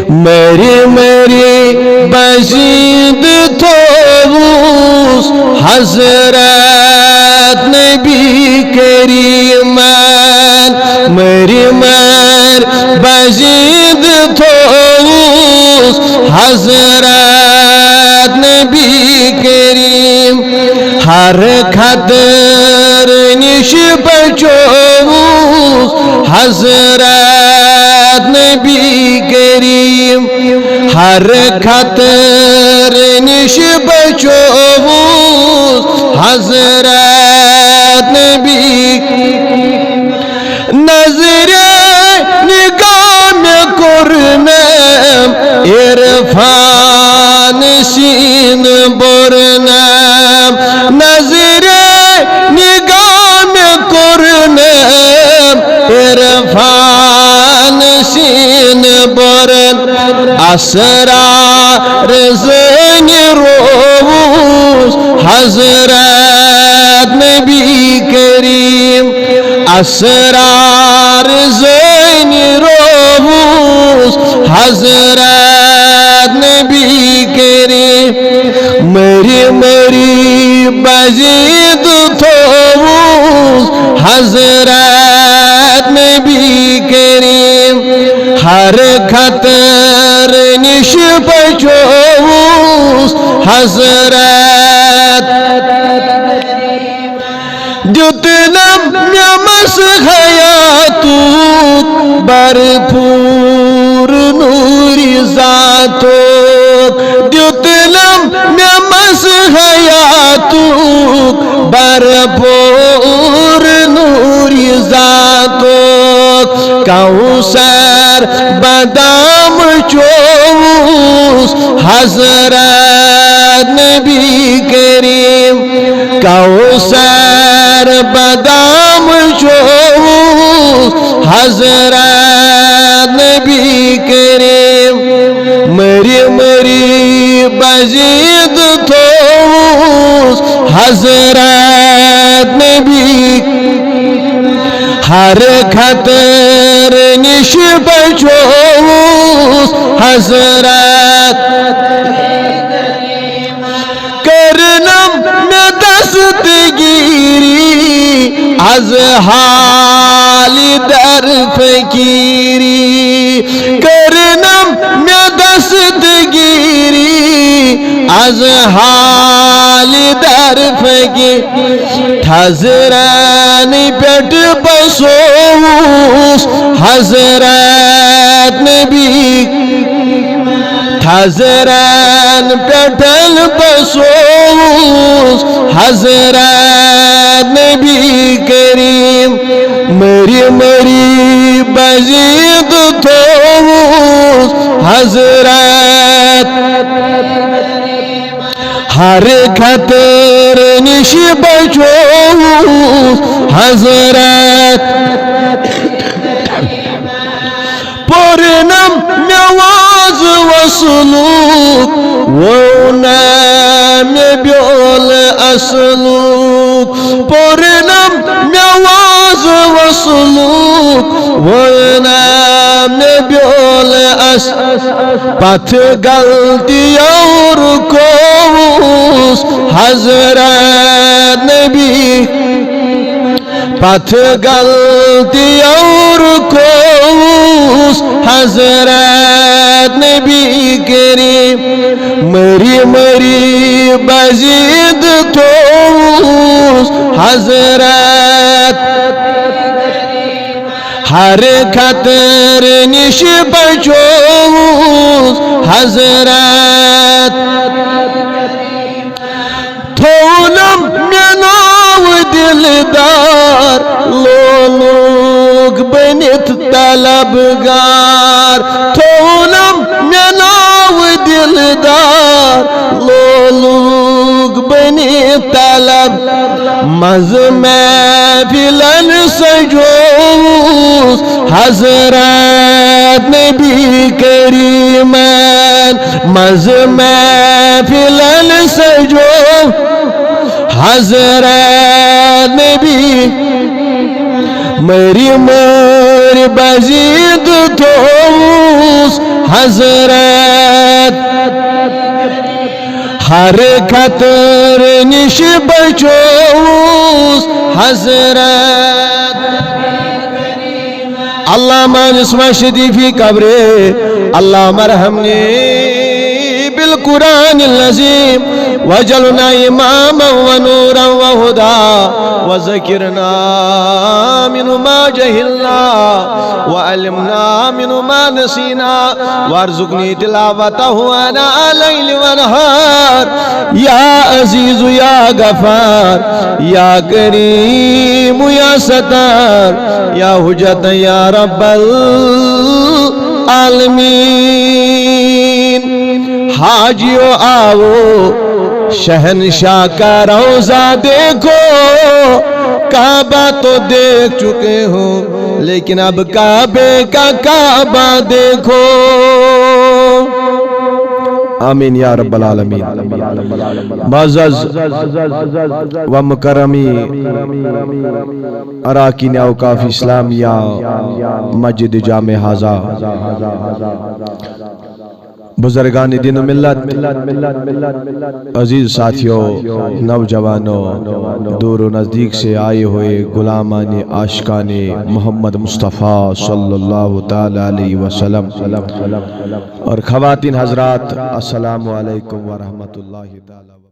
مری بزید توس حضرت نبی کریم مری بزید توس حضرت نبی کریم ہر خطر نش بچوس حضرت نبی کریم ہر خطر نش بچوس حضرت نبی نظر نگاہ میں کرنم عرفان سین برنم نظر نگاہ میں کرنم عرفان سین برن اسرار زین روز حضرت نبی کریم اسرار زین روز حضرت نبی کریم مری بزید توس حضرت نبی کریم ہر خطر نش بچوس حضرت دیتنم نمس حیاتوک برپور نوری ذاتوک دیتنم نمس حیاتوک برپور نوری ذاتوک کوثر بادام چوس حضرت نبی کریم کوثر بادام چوس حضرت نبی کریم مری بزید توس حضرت نبی ہر خطر نش بچوس حضرت کرنم میں دستگیری از حال در فکیری کرنم میں دستگیری از حال در فکیری حضرت پیٹ بسوس حضرت نبی حضرت پیٹل بسوس حضرت نبی کریم مری بزید توس حضرت ہر خطر نش بچوس حضرت پرنم نواز وسلوک ونام بیول اسلوک پرنم نواز وسلوک ونام بیول پتھ غلطی اور کوس حضرت نبی پتھ غلطی اور کوس حضرت نبی کریم مری بزید توس حضرت ہر خطر نش بچوس حضرت تھولم میں ناو دلدار لولوگ بنت طلبگار تھولم میں ناو دلدار لولوگ بنت طلب مز محفلن سجوس حضرت نبی کریم مز محفلن سجوس حضرت نبی مری بزید توس حضرت ہر خطر نش بچوس حضرت اللہم انس مشدی فی قبری اللہم ارحمنی بالقرآن العظیم وجعلنا اماما ونورا وهدى وذكرنا منه ما جهلنا وعلمنا منه ما نسينا وارزقني تلاوته آناء الليل والنهار يا عزيز يا غفار يا كريم يا ستار يا حجة يا رب العالمين حاجیو آؤ شہنشاہ کا روزہ دیکھو کعبہ تو دیکھ چکے ہو لیکن اب کعبے کا کعبہ دیکھو آمین یا رب العالمین معزز و مکرمی اراکین اوقاف اسلامیہ مسجد جامع ہازا بزرگان دین و ملت عزیز ساتھیوں نوجوانوں دور و نزدیک سے آئے ہوئے غلامان عاشقان محمد مصطفیٰ صلی اللہ تعالی علیہ وسلم اور خواتین حضرات السلام علیکم ورحمۃ اللہ تعالی